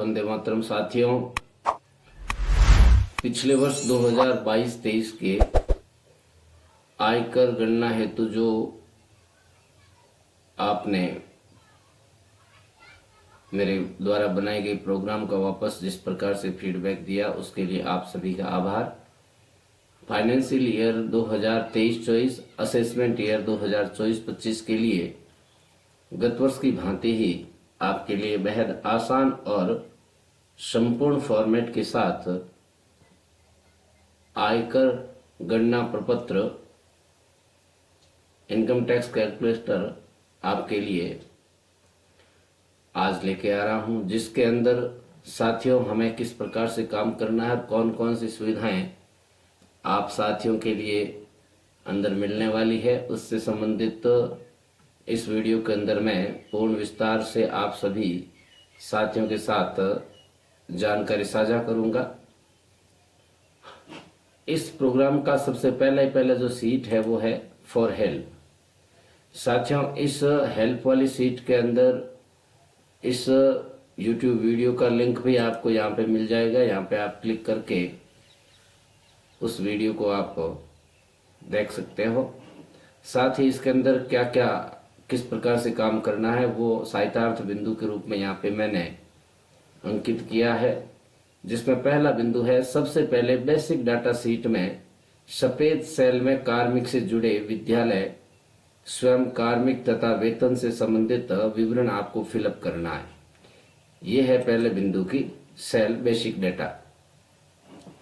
वंदे मातरम। साथियों, पिछले वर्ष 2022-23 के आयकर गणना हेतु जो आपने मेरे द्वारा बनाए गए प्रोग्राम का वापस जिस प्रकार से फीडबैक दिया, उसके लिए आप सभी का आभार। फाइनेंशियल ईयर 2023-24, असेसमेंट ईयर 2024-25 के लिए गत वर्ष की भांति ही आपके लिए बेहद आसान और संपूर्ण फॉर्मेट के साथ आयकर गणना प्रपत्र इनकम टैक्स कैलकुलेटर आपके लिए आज लेके आ रहा हूं, जिसके अंदर साथियों हमें किस प्रकार से काम करना है, कौन कौन सी सुविधाएं आप साथियों के लिए अंदर मिलने वाली है, उससे संबंधित इस वीडियो के अंदर मैं पूर्ण विस्तार से आप सभी साथियों के साथ जानकारी साझा करूंगा। इस प्रोग्राम का सबसे पहला जो सीट है वो है फॉर हेल्प। साथियों, इस हेल्प वाली सीट के अंदर इस YouTube वीडियो का लिंक भी आपको यहाँ पे मिल जाएगा। यहाँ पे आप क्लिक करके उस वीडियो को आप देख सकते हो। साथ ही इसके अंदर क्या क्या किस प्रकार से काम करना है वो सहायतार्थ बिंदु के रूप में यहाँ पे मैंने अंकित किया है, जिसमें पहला बिंदु है सबसे पहले बेसिक डाटा सीट में सफेद सेल में कार्मिक से जुड़े विद्यालय स्वयं कार्मिक तथा वेतन से संबंधित विवरण आपको फिलअप करना है। यह है पहले बिंदु की सेल बेसिक डाटा।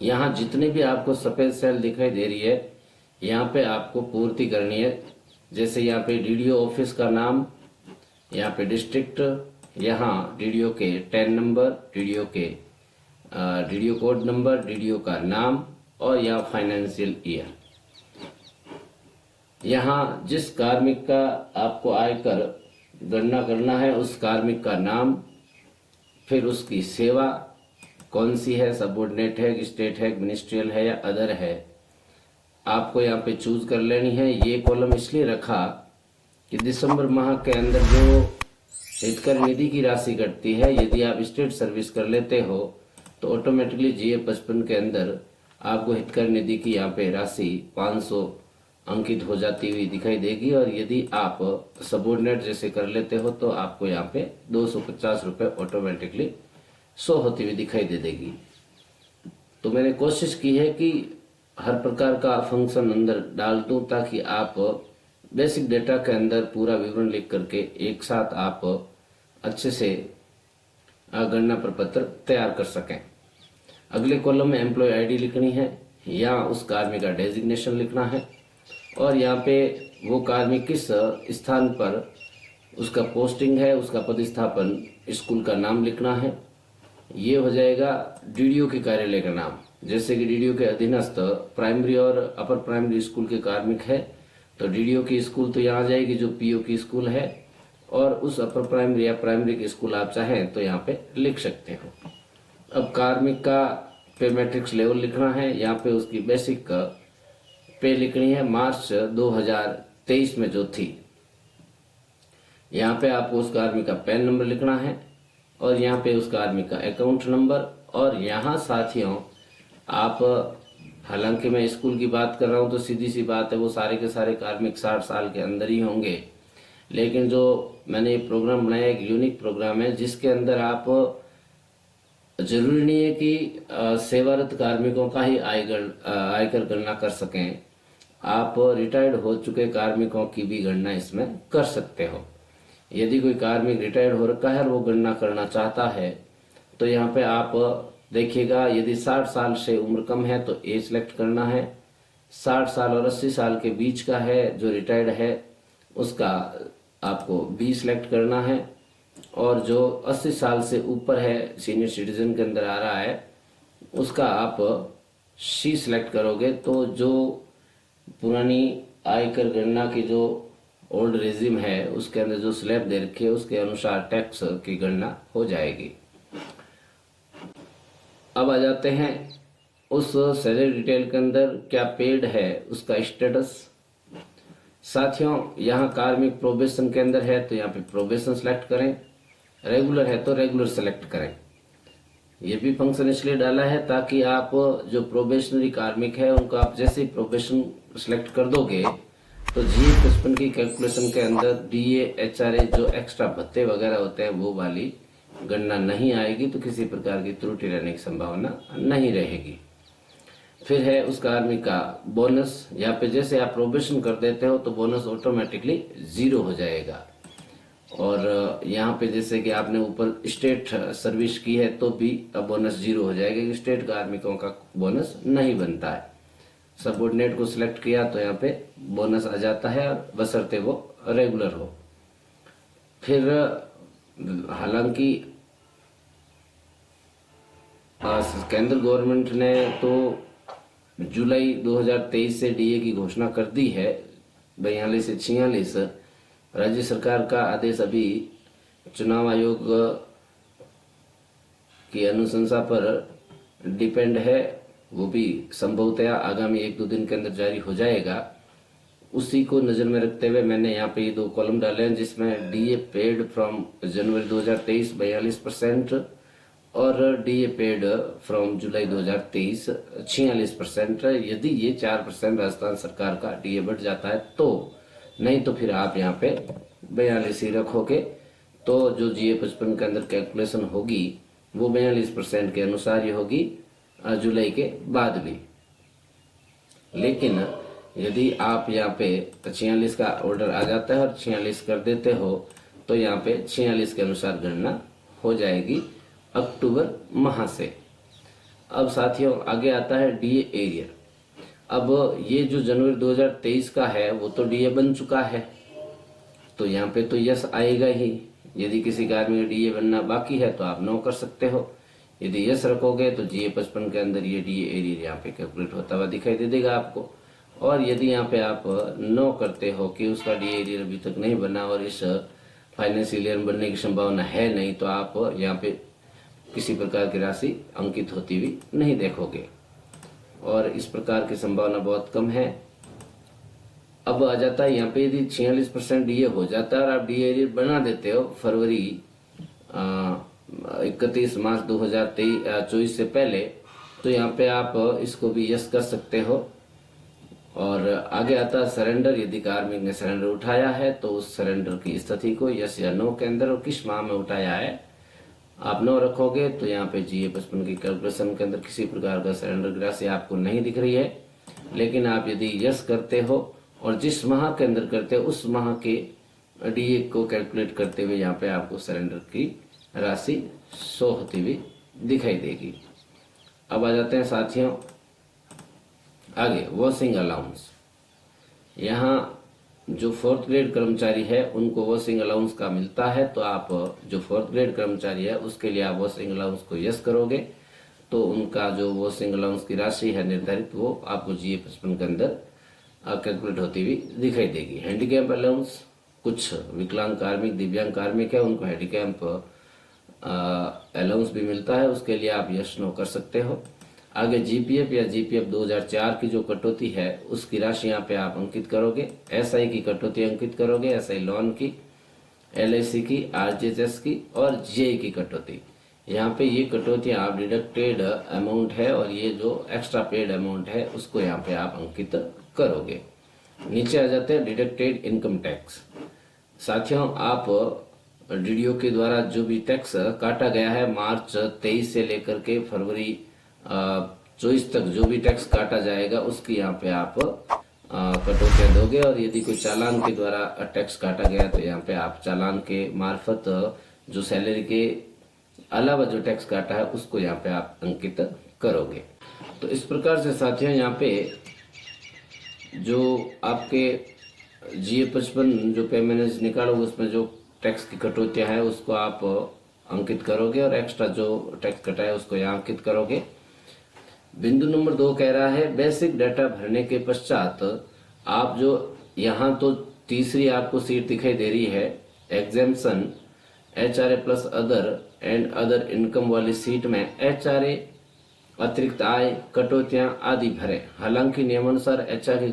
यहाँ जितनी भी आपको सफेद सेल दिखाई दे रही है, यहाँ पे आपको पूर्ति करनी है। जैसे यहाँ पे डीडीओ ऑफिस का नाम, यहाँ पे डिस्ट्रिक्ट, यहाँ डीडीओ के tan number, DDO code number, DDO का नाम और यहाँ फाइनेंशियल ईयर। यहाँ जिस कार्मिक का आपको आयकर गणना करना है उस कार्मिक का नाम, फिर उसकी सेवा कौन सी है, सबऑर्डिनेट है, स्टेट है, मिनिस्ट्रियल है या अदर है, आपको यहाँ पे चूज कर लेनी है। ये कॉलम इसलिए रखा कि दिसंबर माह के अंदर जो हितकर निधि की राशि कटती है, यदि आप स्टेट सर्विस कर लेते हो तो ऑटोमेटिकली GA 55 के अंदर आपको हितकर निधि की यहाँ पे राशि 500 अंकित हो जाती हुई दिखाई देगी, और यदि आप सबऑर्डिनेट जैसे कर लेते हो तो आपको यहाँ पे 250 रुपए ऑटोमेटिकली शो होती हुई दिखाई दे देगी। तो मैंने कोशिश की है कि हर प्रकार का फंक्शन अंदर डाल दूं ताकि आप बेसिक डेटा के अंदर पूरा विवरण लिख करके एक साथ आप अच्छे से गणना प्रपत्र तैयार कर सकें। अगले कॉलम में एम्प्लॉय आईडी लिखनी है, यहाँ उस कार्मिक का डेजिग्नेशन लिखना है और यहाँ पे वो कार्मिक किस स्थान पर उसका पोस्टिंग है, उसका पदस्थापन, स्कूल का नाम लिखना है। ये हो जाएगा डीडीओ के कार्यालय का नाम। जैसे कि डीडीओ के अधीनस्थ प्राइमरी और अपर प्राइमरी स्कूल के कार्मिक है तो डीडीओ की स्कूल तो यहाँ आ जाएगी जो पीओ की स्कूल है, और उस अपर प्राइमरी या प्राइमरी की स्कूल आप चाहें तो यहाँ पे लिख सकते हो। अब कार्मिक का पे मैट्रिक्स लेवल लिखना है, यहाँ पे उसकी बेसिक पे लिखनी है मार्च 2023 में जो थी। यहाँ पे आपको उस कार्मिक का पैन नंबर लिखना है और यहाँ पे उस कार्मिक का अकाउंट नंबर। और यहाँ साथियों आप, हालांकि मैं स्कूल की बात कर रहा हूँ तो सीधी सी बात है वो सारे के सारे कार्मिक 60 साल के अंदर ही होंगे, लेकिन जो मैंने ये प्रोग्राम बनाया एक यूनिक प्रोग्राम है जिसके अंदर आप, जरूरी नहीं है कि सेवारत कार्मिकों का ही आयकर गणना कर सकें, आप रिटायर्ड हो चुके कार्मिकों की भी गणना इसमें कर सकते हो। यदि कोई कार्मिक रिटायर्ड हो रखा है और वो गणना करना चाहता है तो यहाँ पे आप देखिएगा, यदि 60 साल से उम्र कम है तो A सिलेक्ट करना है, 60 साल और 80 साल के बीच का है जो रिटायर्ड है उसका आपको B सिलेक्ट करना है, और जो 80 साल से ऊपर है सीनियर सिटीजन के अंदर आ रहा है उसका आप C सिलेक्ट करोगे। तो जो पुरानी आयकर गणना की जो ओल्ड रेजिम है उसके अंदर जो स्लैब दे रखी है उसके अनुसार टैक्स की गणना हो जाएगी। अब आ जाते हैं उस सैलरी डिटेल के अंदर क्या पेड है उसका स्टेटस। साथियों, यहाँ कार्मिक प्रोबेशन के अंदर है तो यहाँ पे प्रोबेशन सेलेक्ट करें, रेगुलर है तो रेगुलर सेलेक्ट करें। ये भी फंक्शन इसलिए डाला है ताकि आप जो प्रोबेशनरी कार्मिक है उनको आप जैसे ही प्रोबेशन सिलेक्ट कर दोगे तो GA 55 की कैलकुलेशन के अंदर DA HRA जो एक्स्ट्रा भत्ते वगैरह होते हैं वो वाली गणना नहीं आएगी, तो किसी प्रकार की त्रुटि रहने की संभावना नहीं रहेगी। फिर है उस कार्मिक का बोनस। यहाँ पे जैसे आप प्रोबेशन कर देते हो तो बोनस ऑटोमेटिकली 0 हो जाएगा। और यहाँ पे जैसे कि आपने ऊपर स्टेट सर्विस की है तो भी बोनस 0 हो जाएगा, क्योंकि स्टेट कार्मिकों का बोनस नहीं बनता है। सबऑर्डिनेट को सिलेक्ट किया तो यहाँ पे बोनस आ जाता है, और बशर्ते वो रेगुलर हो। फिर हालांकि केंद्र गवर्नमेंट ने तो जुलाई 2023 से DA की घोषणा कर दी है 42 से 46। राज्य सरकार का आदेश अभी चुनाव आयोग की अनुशंसा पर डिपेंड है, वो भी संभवतया आगामी 1-2 दिन के अंदर जारी हो जाएगा। उसी को नजर में रखते हुए मैंने यहाँ पे ये 2 कॉलम डाले हैं, जिसमें DA पेड फ्रॉम जनवरी 2023 42% और DA पेड फ्रॉम जुलाई 2023 46%। यदि ये 4% राजस्थान सरकार का DA बढ़ जाता है तो, नहीं तो फिर आप यहाँ पे 42 ही रखोगे, तो जो GA 55 के अंदर कैलकुलेशन होगी वो 42% के अनुसार ही होगी जुलाई के बाद भी। लेकिन यदि आप यहाँ पे 46 का ऑर्डर आ जाता है और 46 कर देते हो तो यहाँ पे 46 के अनुसार गणना हो जाएगी अक्टूबर माह से। अब साथियों आगे आता है DA एरियर। अब ये जो जनवरी 2023 का है वो तो DA बन चुका है, तो यहाँ पे तो यस आएगा ही। यदि किसी कार्मिक का DA बनना बाकी है तो आप नो कर सकते हो। यदि यस रखोगे तो GA 55 के अंदर ये DA एरियर यहाँ पे कैलकुलेट होता हुआ दिखाई दे देगा आपको। और यदि यहाँ पे आप नो करते हो कि उसका DA एरियर अभी तक नहीं बना और इस फाइनेंशियल ईयर बनने की संभावना है नहीं, तो आप यहाँ पे किसी प्रकार की राशि अंकित होती हुई नहीं देखोगे, और इस प्रकार की संभावना बहुत कम है। अब आ जाता है यहाँ पे यदि 46% DA हो जाता है और आप DA एरियर बना देते हो फरवरी 31 मार्च 2024 से पहले, तो यहाँ पे आप इसको भी यस कर सकते हो। और आगे आता है सरेंडर। यदि कार्मिक ने सरेंडर उठाया है तो उस सरेंडर की स्थिति को यस या नो के अंदर और किस माह में उठाया है आप नो रखोगे, तो यहाँ पे GA 55 की कैलकुलेशन के अंदर किसी प्रकार का सरेंडर की राशि आपको नहीं दिख रही है। लेकिन आप यदि यस करते हो और जिस माह के अंदर करते हो उस माह के DA को कैलकुलेट करते हुए यहाँ पे आपको सरेंडर की राशि शो होती हुई दिखाई देगी। अब आ जाते हैं साथियों आगे वॉशिंग अलाउंस। यहाँ जो 4th ग्रेड कर्मचारी है उनको वॉशिंग अलाउंस का मिलता है, तो आप जो 4th ग्रेड कर्मचारी है उसके लिए आप वॉशिंग अलाउंस को यस करोगे तो उनका जो वॉशिंग अलाउंस की राशि है निर्धारित वो आपको GA 55 के अंदर कैलकुलेट होती हुई दिखाई देगी। हैंडीकैप अलाउंस, कुछ विकलांग कार्मिक दिव्यांग कार्मिक है उनको हैंडीकैप अलाउंस भी मिलता है, उसके लिए आप यस नो कर सकते हो। आगे GPF या GPF 2004 की जो कटौती है उसकी राशि यहाँ पे आप अंकित करोगे। SI की कटौती अंकित करोगे, SI लोन की, LIC की, RGHS की और GI की कटौती। यहाँ पे ये कटौतियां आप डिडक्टेड अमाउंट है और ये जो एक्स्ट्रा पेड अमाउंट है उसको यहाँ पे आप अंकित करोगे। नीचे आ जाते हैं डिडक्टेड इनकम टैक्स। साथियों आप DDO के द्वारा जो भी टैक्स काटा गया है मार्च 23 से लेकर के फरवरी 24 तक जो भी टैक्स काटा जाएगा उसकी यहाँ पे आप कटौतियां दोगे। और यदि कोई चालान के द्वारा टैक्स काटा गया तो यहाँ पे आप चालान के मार्फत जो सैलरी के अलावा जो टैक्स काटा है उसको यहाँ पे आप अंकित करोगे। तो इस प्रकार से साथियों यहाँ पे जो आपके GA 55 जो पेमेंट निकालोगे उसमें जो टैक्स की कटौतियां है उसको आप अंकित करोगे और एक्स्ट्रा जो टैक्स कटा है उसको यहाँ अंकित करोगे। बिंदु नंबर 2 कह रहा है बेसिक डाटा भरने के पश्चात आप जो यहाँ तो तीसरी आपको सीट दिखाई दे रही है exemption HRA plus other and other income वाली सीट में HRA अतिरिक्त आय कटौतियां आदि भरे। हालांकि नियमानुसार HR की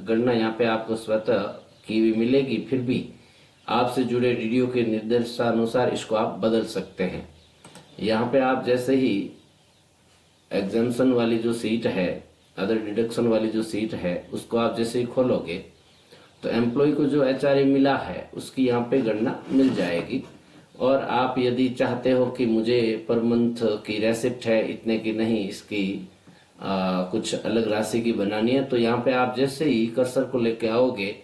गणना यहाँ पे आपको स्वतः की भी मिलेगी, फिर भी आपसे जुड़े DDO के निर्देशानुसार इसको आप बदल सकते हैं। यहाँ पे आप जैसे ही एग्जाम्शन वाली जो सीट है, अदर डिडक्शन वाली जो सीट है, उसको आप जैसे ही खोलोगे तो एम्प्लॉय को जो एचआरए मिला है उसकी यहाँ पे गणना मिल जाएगी। और आप यदि चाहते हो कि मुझे पर मंथ की रेसिप्ट है इतने की नहीं, इसकी कुछ अलग राशि की बनानी है, तो यहाँ पे आप जैसे ही कर्सर को लेके आओगे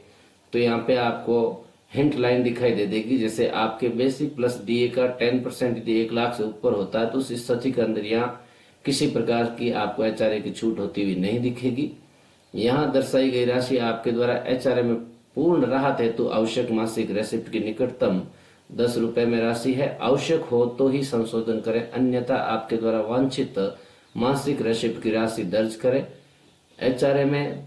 तो यहाँ पे आपको हिंट लाइन दिखाई दे देगी। जैसे आपके बेसिक प्लस डीए का 10% यदि 1 लाख से ऊपर होता है तो उस स्थिति के अंदर यहाँ किसी प्रकार की आपको एचआरए की छूट होती हुई नहीं दिखेगी। यहाँ दर्शाई गई राशि आपके द्वारा एचआरए में पूर्ण राहत हेतु आवश्यक मासिक रेसिप्ट की निकटतम 10 रुपए में राशि है। आवश्यक हो तो ही संशोधन करें, अन्यथा आपके द्वारा वांछित मासिक रेसिप्ट की राशि दर्ज करें। एचआरए में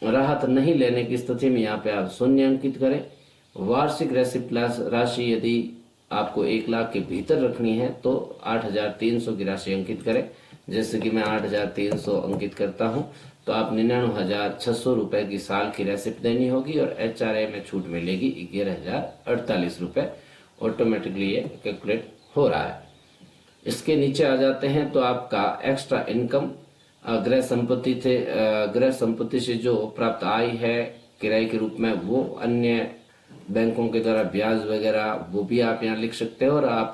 राहत नहीं लेने की स्थिति में यहाँ पे आप शून्य अंकित करें। वार्षिक रेसिप्ट राशि यदि आपको 1 लाख के भीतर रखनी है तो 8,300 की राशि अंकित करें। जैसे कि मैं 8,300 अंकित करता हूं तो आप 99,600 रुपए की साल की रेसिप्ट देनी होगी और एचआरए में छूट मिलेगी 11,048 रुपए। ऑटोमेटिकली ये कैलकुलेट हो रहा है। इसके नीचे आ जाते हैं तो आपका एक्स्ट्रा इनकम, गृह संपत्ति से जो प्राप्त आय है किराए के रूप में, वो अन्य बैंकों के द्वारा ब्याज वगैरह वो भी आप यहाँ लिख सकते हो। और आप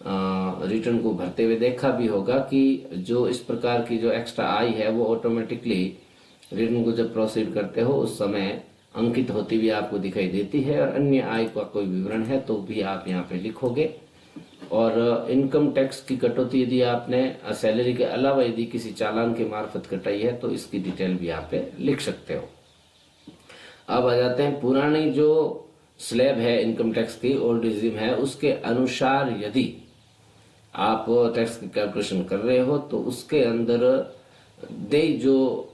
रिटर्न को भरते हुए देखा भी होगा कि जो इस प्रकार की जो एक्स्ट्रा आय है वो ऑटोमेटिकली रिटर्न को जब प्रोसीड करते हो उस समय अंकित होती हुई आपको दिखाई देती है। और अन्य आय का कोई विवरण है तो भी आप यहाँ पे लिखोगे। और इनकम टैक्स की कटौती यदि आपने सैलरी के अलावा यदि किसी चालान के मार्फत कटाई है तो इसकी डिटेल भी यहाँ पे लिख सकते हो। अब आ जाते हैं पुरानी जो स्लैब है इनकम टैक्स की, ओल्ड रिजिम है, उसके अनुसार यदि आप टैक्स की कैलकुलेशन कर रहे हो तो उसके अंदर दे जो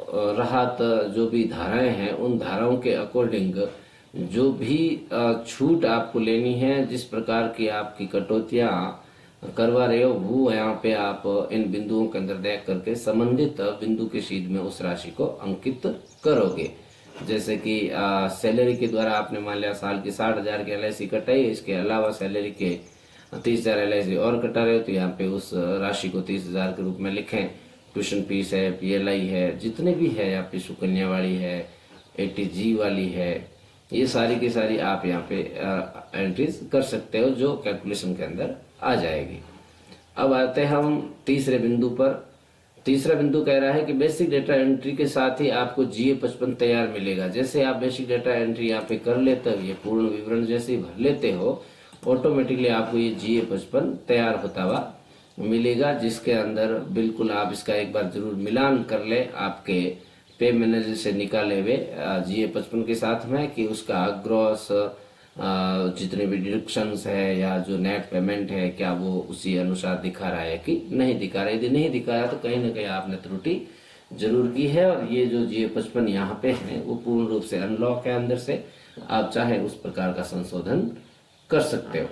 राहत जो भी धाराएं हैं उन धाराओं के अकॉर्डिंग जो भी छूट आपको लेनी है, जिस प्रकार की आपकी कटौतियां करवा रहे हो, वो यहाँ पे आप इन बिंदुओं के अंदर देख करके संबंधित बिंदु के शीट में उस राशि को अंकित करोगे। जैसे कि सैलरी के द्वारा आपने मान लिया साल की 60,000 की एलआईसी कटाई, इसके अलावा सैलरी के 30,000 एलआईसी और कटा रहे हो तो यहाँ पे उस राशि को 30,000 के रूप में लिखें। ट्यूशन फीस है, पीएलआई है, जितने भी है, यहाँ पे सुकन्या वाली है, एटीजी वाली है, ये सारी की सारी आप यहाँ पे एंट्रीज कर सकते हो जो कैलकुलेशन के अंदर आ जाएगी। अब आते हैं हम तीसरे बिंदु पर। तीसरा बिंदु कह रहा है कि बेसिक डेटा एंट्री के साथ ही आपको जीए 55 तैयार मिलेगा। जैसे आप बेसिक डेटा एंट्री यहाँ पे कर लेते हो, ये पूर्ण विवरण जैसे ही भर लेते हो, ऑटोमेटिकली आपको ये जीए 55 तैयार होता हुआ मिलेगा, जिसके अंदर बिल्कुल आप इसका एक बार जरूर मिलान कर ले आपके पे मैनेजर से निकाले हुए जीए 55 के साथ में कि उसका ग्रॉस जितने भी डिडक्शंस है या जो नेट पेमेंट है क्या वो उसी अनुसार दिखा रहा है कि नहीं दिखा रहा है। यदि नहीं दिखा रहा तो कहीं ना कहीं आपने त्रुटि जरूर की है। और ये जो जीए 55 यहाँ पे है वो पूर्ण रूप से अनलॉक है अंदर से, आप चाहे उस प्रकार का संशोधन कर सकते हो।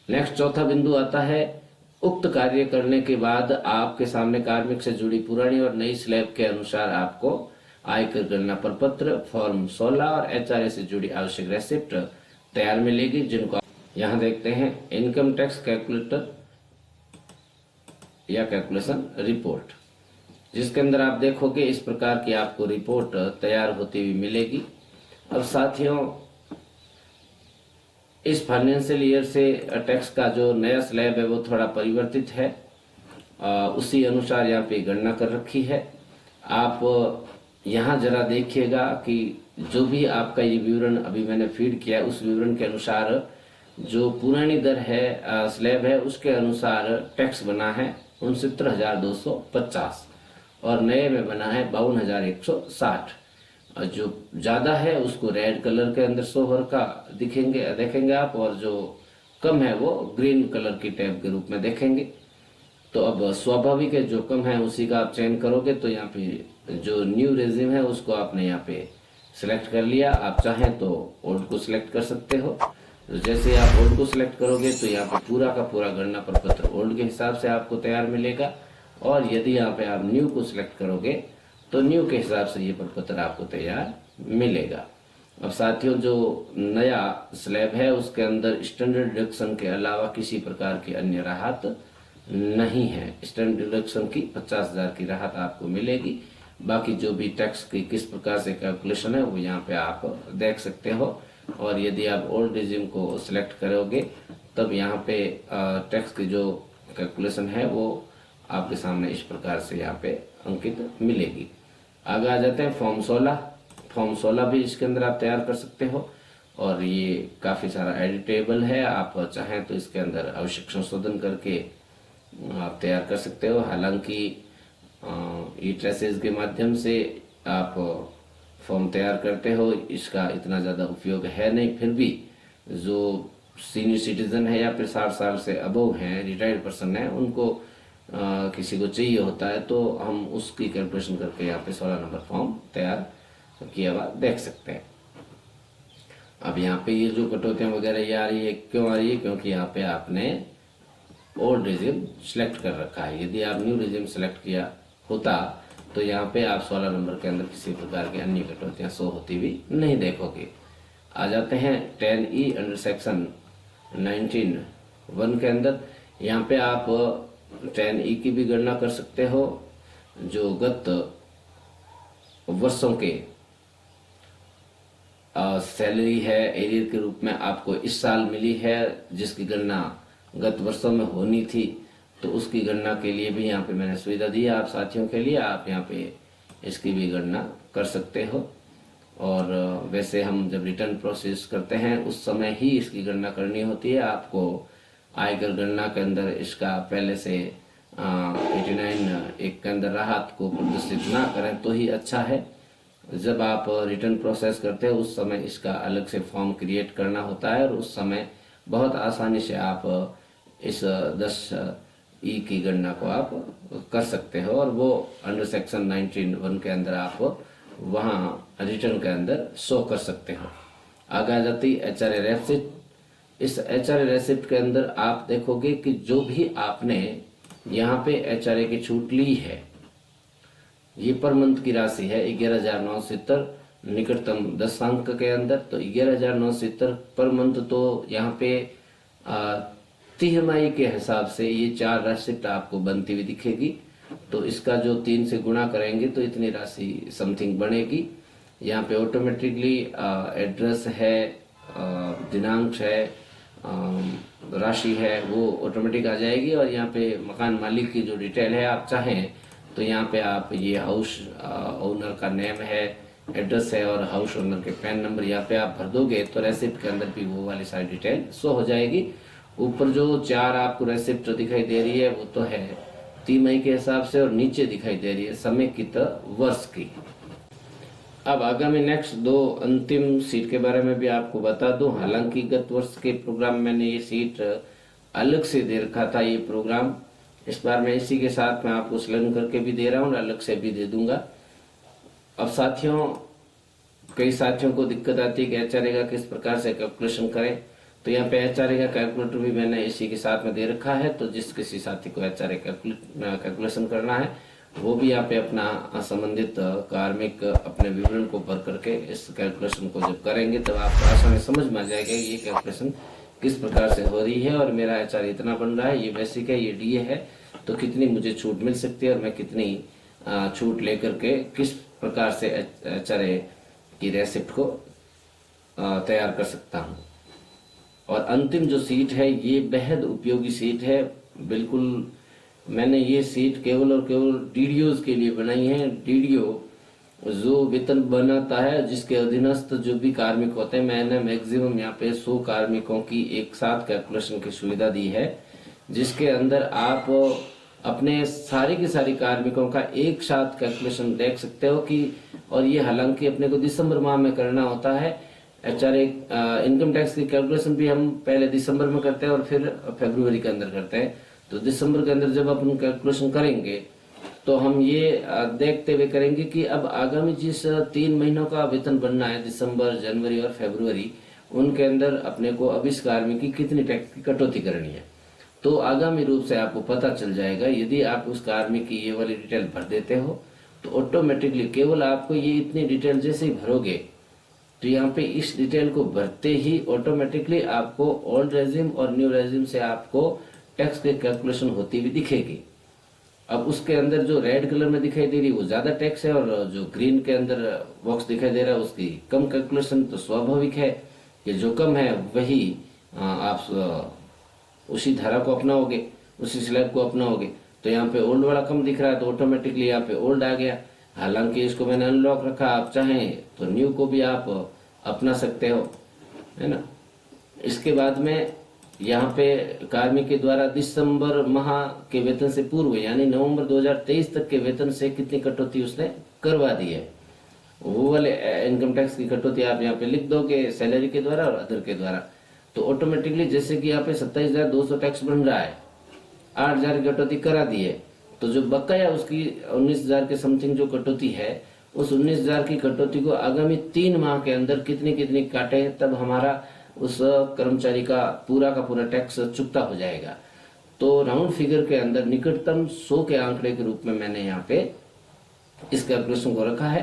नेक्स्ट चौथा बिंदु आता है, उक्त कार्य करने के बाद आपके सामने कार्मिक से जुड़ी पुरानी और नई स्लैब के अनुसार आपको आयकर गणना प्रपत्र, फॉर्म 16 और एचआरए से जुड़ी आवश्यक रेसिप्ट तैयार मिलेगी, जिनको यहाँ देखते हैं इनकम टैक्स कैलकुलेटर या कैलकुलेशन रिपोर्ट, जिसके अंदर आप देखोगे इस प्रकार की आपको रिपोर्ट तैयार होती हुई मिलेगी। अब साथियों, इस फाइनेंशियल ईयर से टैक्स का जो नया स्लैब है वो थोड़ा परिवर्तित है, उसी अनुसार यहाँ पे गणना कर रखी है। आप यहाँ जरा देखिएगा कि जो भी आपका ये विवरण अभी मैंने फीड किया उस विवरण के अनुसार जो पुरानी दर है स्लैब है उसके अनुसार टैक्स बना है 69,250 और नए में बना है 52,160। और जो ज्यादा है उसको रेड कलर के अंदर सोहर का देखेंगे आप, और जो कम है वो ग्रीन कलर की टैब के रूप में देखेंगे। तो अब स्वाभाविक है जो कम है उसी का आप चयन करोगे। तो यहाँ पे जो न्यू रेजिम है उसको आपने यहाँ पे सिलेक्ट कर लिया। आप चाहें तो ओल्ड को सिलेक्ट कर सकते हो। तो जैसे आप ओल्ड को सिलेक्ट करोगे तो यहाँ पे पूरा का पूरा गणना प्रपत्र ओल्ड के हिसाब से आपको तैयार मिलेगा, और यदि यहाँ पे आप न्यू को सिलेक्ट करोगे तो न्यू के हिसाब से ये प्रपत्र आपको तैयार मिलेगा। अब साथियों, जो नया स्लैब है उसके अंदर स्टैंडर्ड डिडक्शन के अलावा किसी प्रकार की अन्य राहत नहीं है। स्टैंप डिडक्शन की 50,000 की राहत आपको मिलेगी। बाकी जो भी टैक्स की किस प्रकार से कैलकुलेशन है वो यहाँ पे आप देख सकते हो। और यदि आप ओल्ड रिजिम को सिलेक्ट करोगे तब यहाँ पे टैक्स की जो कैलकुलेशन है वो आपके सामने इस प्रकार से यहाँ पे अंकित मिलेगी। आगे आ जाते हैं फॉर्म 16। फॉर्म 16 भी इसके अंदर आप तैयार कर सकते हो और ये काफी सारा एडिटेबल है। आप चाहें तो इसके अंदर आवश्यक संशोधन करके आप तैयार कर सकते हो। हालांकि ई ट्रेसेस के माध्यम से आप फॉर्म तैयार करते हो, इसका इतना ज्यादा उपयोग है नहीं। फिर भी जो सीनियर सिटीजन है या फिर 60 साल से अबव हैं, रिटायर्ड पर्सन है, उनको किसी को चाहिए होता है तो हम उसकी कैलकुलेशन करके यहाँ पे 16 नंबर फॉर्म तैयार किया हुआ देख सकते हैं। अब यहाँ पे ये जो कटौतियां वगैरह ये आ रही है, क्यों आ रही है? क्योंकि यहाँ पे आपने ओल्ड रिजिम सिलेक्ट कर रखा है। यदि आप न्यू रिजिम सिलेक्ट किया होता तो यहाँ पे आप 16 नंबर के अंदर किसी प्रकार की अन्य कटौतियां शो होती भी नहीं देखोगे। आ जाते हैं 10E अंडर सेक्शन 19(1) के अंदर। यहाँ पे आप 10E की भी गणना कर सकते हो। जो गत वर्षों के सैलरी है एरियर के रूप में आपको इस साल मिली है, जिसकी गणना गत वर्षों में होनी थी, तो उसकी गणना के लिए भी यहाँ पे मैंने सुविधा दी है आप साथियों के लिए। आप यहाँ पे इसकी भी गणना कर सकते हो। और वैसे हम जब रिटर्न प्रोसेस करते हैं उस समय ही इसकी गणना करनी होती है। आपको आयकर गणना के अंदर इसका पहले से 89(1) के अंदर राहत को प्रदर्शित ना करें तो ही अच्छा है। जब आप रिटर्न प्रोसेस करते हैं उस समय इसका अलग से फॉर्म क्रिएट करना होता है और उस समय बहुत आसानी से आप इस 10E की गणना को आप कर सकते हो और वो अंडर सेक्शन 19(1) के अंदर आप वहां रिटर्न के अंदर शो कर सकते हो। आगे आ जाती HRA रेसिप्ट। इस HRA रेसिप्ट के अंदर आप देखोगे कि जो भी आपने यहाँ पे HRA की छूट ली है, ये पर मंथ की राशि है 11,970 निकटतम 10 अंक के अंदर। तो 11,970 पर मंथ, तो यहाँ पे तिमाही के हिसाब से ये 4 रेसिप्ट आपको बनती हुई दिखेगी। तो इसका जो 3 से गुणा करेंगे तो इतनी राशि समथिंग बनेगी। यहाँ पे ऑटोमेटिकली एड्रेस है, दिनांक है, राशि है, वो ऑटोमेटिक आ जाएगी। और यहाँ पे मकान मालिक की जो डिटेल है आप चाहें तो यहाँ पे आप ये हाउस ओनर का नेम है, एड्रेस है और हाउस ओनर के पैन नंबर यहाँ पे आप भर दोगे तो रेसिप्ट के अंदर भी वो वाली सारी डिटेल शो हो जाएगी। ऊपर जो 4 आपको रेसिप्ट दिखाई दे रही है वो तो है तिमाही के हिसाब से और नीचे दिखाई दे रही है समेकित वर्ष की। अब आगामी नेक्स्ट 2 अंतिम सीट के बारे में भी आपको बता दूं। हालांकि गत वर्ष के प्रोग्राम मैंने ये सीट अलग से दे रखा था, ये प्रोग्राम इस बार मैं इसी के साथ में आपको संलग्न करके भी दे रहा हूँ और अलग से भी दे दूंगा। अब साथियों, कई साथियों को दिक्कत आती है कि HRA का किस प्रकार से कैलकुलेशन करें, तो यहाँ पे HRA का कैलकुलेटर भी मैंने इसी के साथ में दे रखा है। तो जिस किसी साथी को HRA कैलकुलेशन करना है वो भी यहाँ पे अपना संबंधित कार्मिक अपने विवरण को भर करके इस कैलकुलेशन को जब करेंगे तब आपको आसानी समझ में आ जाएगा ये कैलकुलेशन किस प्रकार से हो रही है और मेरा HRA इतना बन रहा है, ये बेसिक है, ये DA है, तो कितनी मुझे छूट मिल सकती है और मैं कितनी छूट लेकर के किस प्रकार से HRA की रेसिप्ट को तैयार कर सकता हूँ। और अंतिम जो सीट है ये बेहद उपयोगी सीट है। बिल्कुल मैंने ये सीट केवल और केवल DDOs के लिए बनाई है। DDO जो वेतन बनाता है, जिसके अधीनस्थ जो भी कार्मिक होते हैं, मैंने मैक्सिमम यहाँ पे 100 कार्मिकों की एक साथ कैलकुलेशन की सुविधा दी है, जिसके अंदर आप अपने सारी की सारी कार्मिकों का एक साथ कैलकुलेशन देख सकते हो कि, और ये हालांकि अपने को दिसंबर माह में करना होता है। HRA इनकम टैक्स की कैलकुलेशन भी हम पहले दिसंबर में करते हैं और फिर फरवरी के अंदर करते हैं। तो दिसंबर के अंदर जब अपन कैलकुलेशन करेंगे तो हम ये देखते हुए करेंगे कि अब आगामी जिस 3 महीनों का वेतन बनना है, दिसंबर, जनवरी और फरवरी, उनके अंदर अपने को अब इस कार्मिक की कितनी टैक्स की कटौती करनी है। तो आगामी रूप से आपको पता चल जाएगा। यदि आप उस कार्मिक की ये वाली डिटेल भर देते हो तो ऑटोमेटिकली केवल आपको ये इतनी डिटेल जैसे ही भरोगे तो यहाँ पे इस डिटेल को भरते ही ऑटोमेटिकली आपको ओल्ड रेजिम और न्यू रेजिम से आपको टैक्स की कैलकुलेशन होती हुई दिखेगी। अब उसके अंदर जो रेड कलर में दिखाई दे रही है वो ज्यादा टैक्स है, और जो ग्रीन के अंदर बॉक्स दिखाई दे रहा है उसकी कम कैलकुलेशन। तो स्वाभाविक है कि जो कम है वही आप उसी धारा को अपनाओगे, उसी स्लैब को अपनाओगे। तो यहाँ पे ओल्ड वाला कम दिख रहा है तो ऑटोमेटिकली यहाँ पे ओल्ड आ गया। हालांकि इसको मैंने अनलॉक रखा, आप चाहें तो न्यू को भी आप अपना सकते हो, है ना। इसके बाद में यहाँ पे कार्मिक के द्वारा दिसंबर माह के वेतन से पूर्व यानी नवंबर 2023 तक के वेतन से कितनी कटौती उसने करवा दी है, वो वाले इनकम टैक्स की कटौती आप यहाँ पे लिख दोगे सैलरी के द्वारा और अदर के द्वारा। तो ऑटोमेटिकली जैसे कि यहाँ पे 27,200 टैक्स बन रहा है, 8,000 की कटौती करा दी है, तो जो बकाया उसकी 19,000 के समथिंग जो कटौती है, उस 19,000 की कटौती को आगामी 3 माह के अंदर कितनी कितनी काटे, तब हमारा उस कर्मचारी का पूरा टैक्स चुकता हो जाएगा। तो राउंड फिगर के अंदर निकटतम 100 के आंकड़े के रूप में मैंने यहाँ पे इस कैलकुलेशन को रखा है।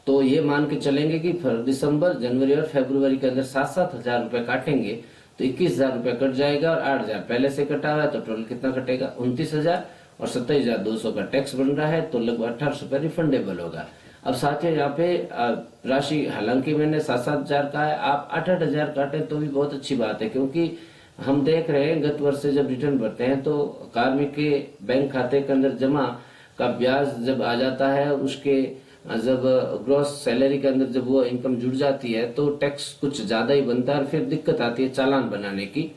तो ये मान के चलेंगे कि दिसंबर, जनवरी और फरवरी के अंदर 7-7 हजार रुपए काटेंगे तो 21,000 रुपए कट जाएगा, और 8,000 पहले से कटा हुआ है तो टोटल कितना कटेगा 29,000, और 27,200 का टैक्स बन रहा है तो लगभग 1800 रुपए रिफंडेबल होगा। अब साथियों यहाँ पे राशि हालांकि मैंने 7-7 हजार का है, आप 8-8 हजार काटे तो भी बहुत अच्छी बात है, क्योंकि हम देख रहे हैं गत वर्ष से जब रिटर्न भरते हैं तो कार्मिक के बैंक खाते के अंदर जमा का ब्याज जब आ जाता है, उसके जब ग्रॉस सैलरी के अंदर जब वो इनकम जुड़ जाती है तो टैक्स कुछ ज्यादा ही बनता है और फिर दिक्कत आती है चालान बनाने की।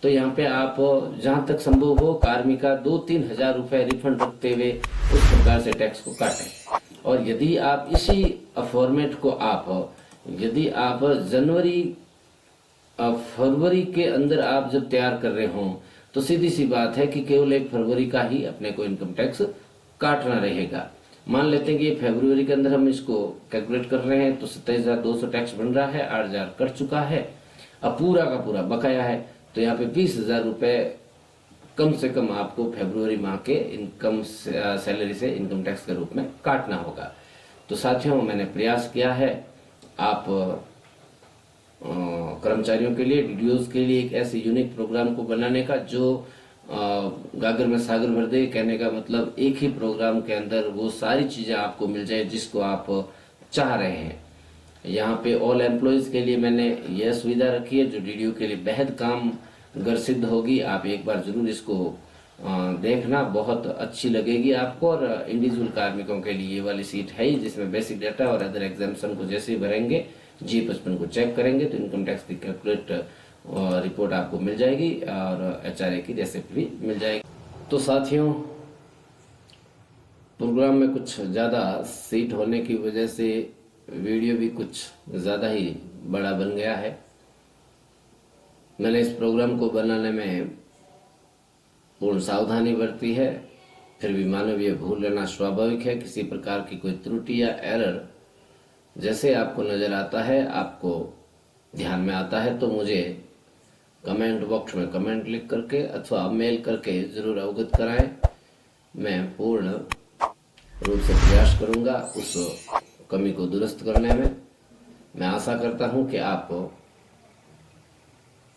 तो यहाँ पे आप जहां तक संभव हो कार्मिक का 2-3 हजार रुपए रिफंड रखते हुए उस प्रकार से टैक्स को काटें। और यदि आप इसी फॉर्मेट को यदि आप जनवरी फरवरी के अंदर आप जब तैयार कर रहे हो तो सीधी सी बात है कि केवल 1 फरवरी का ही अपने को इनकम टैक्स काटना रहेगा। मान लेते हैं कि फरवरी के अंदर हम इसको कैलकुलेट कर रहे हैं तो 27,200 टैक्स बन रहा है, 8,000 कट चुका है, अब पूरा का पूरा बकाया है। तो यहाँ पे 20,000 रुपए कम से कम आपको फरवरी माह के इनकम सैलरी से इनकम टैक्स के रूप में काटना होगा। तो साथियों मैंने प्रयास किया है आप कर्मचारियों के लिए, डीडीओज के लिए एक ऐसे यूनिक प्रोग्राम को बनाने का जो गागर में सागर भर दे। कहने का मतलब एक ही प्रोग्राम के अंदर वो सारी चीजें आपको मिल जाए जिसको आप चाह रहे हैं। यहाँ पे ऑल एम्प्लॉयज के लिए मैंने यह सुविधा रखी है जो डीडीओ के लिए बेहद कामगर सिद्ध होगी। आप एक बार जरूर इसको देखना, बहुत अच्छी लगेगी आपको। और इंडिविजुअल कार्मिकों के लिए ये वाली सीट है ही जिसमें बेसिक डाटा और अदर एग्जामिशन को जैसे ही भरेंगे, G55 को चेक करेंगे तो इनकम टैक्स की कैलकुलेट रिपोर्ट आपको मिल जाएगी और HRA की रेसिप्ट भी मिल जाएगी। तो साथियों प्रोग्राम में कुछ ज्यादा सीट होने की वजह से वीडियो भी कुछ ज्यादा ही बड़ा बन गया है। मैंने इस प्रोग्राम को बनाने में पूर्ण सावधानी बरती है, फिर भी मानवीय भूल लेना स्वाभाविक है। किसी प्रकार की कोई त्रुटि या एरर जैसे आपको नजर आता है, आपको ध्यान में आता है तो मुझे कमेंट बॉक्स में कमेंट लिख करके अथवा मेल करके जरूर अवगत कराएं। मैं पूर्ण रूप से प्रयास करूंगा उस कमी को दुरुस्त करने में। मैं आशा करता हूं कि आप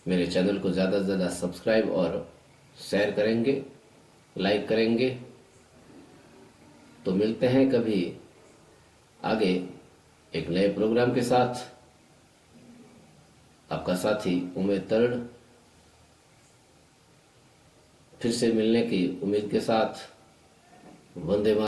मेरे चैनल को ज्यादा से ज्यादा सब्सक्राइब और शेयर करेंगे, लाइक करेंगे। तो मिलते हैं कभी आगे एक नए प्रोग्राम के साथ। आपका साथी उमेद तरड़ फिर से मिलने की उम्मीद के साथ। वंदे मातरम।